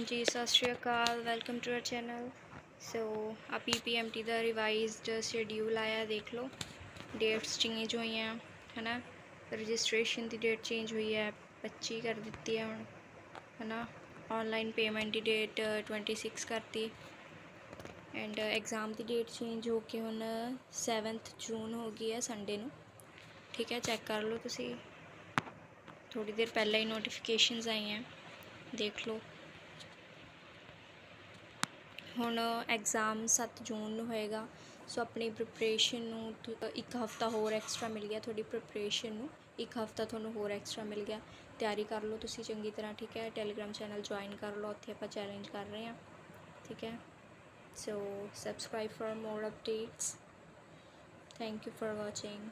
जी सत श्री अकाल, welcome to our channel. So uh PPMT का रिवाइज्ड शेड्यूल आया, देख लो। डेट्स चेंज हुई हैं, है ना। रजिस्ट्रेशन की डेट चेंज हुई है, 25 कर दी है हुण, है ना। ऑनलाइन पेमेंट की डेट 26 करती। एंड एग्ज़ाम की डेट चेंज हो के हुण 7 जून हो गई है, संडे नूं। ठीक है, चैक कर लो तुसी, थोड़ी देर पहले ही नोटिफिकेशनस आई हैं, देख लो। ਹੁਣ एग्ज़ाम 7 जून ਨੂੰ ਹੋਏਗਾ। सो अपनी प्रिपरेशन ਨੂੰ एक हफ्ता होर एक्स्ट्रा मिल गया, थोड़ी प्रिपरेशन ਨੂੰ एक हफ्ता ਤੁਹਾਨੂੰ होर एक्स्ट्रा मिल गया। ਤਿਆਰੀ ਕਰ ਲਓ ਤੁਸੀਂ ਚੰਗੀ ਤਰ੍ਹਾਂ, ਠੀਕ ਹੈ। ਟੈਲੀਗ੍ਰਾਮ ਚੈਨਲ ਜੁਆਇਨ ਕਰ ਲਓ, ਉੱਥੇ ਆਪਾਂ ਚੈਲੰਜ ਕਰ ਰਹੇ ਹਾਂ, ਠੀਕ ਹੈ। So subscribe for more updates. Thank you for watching.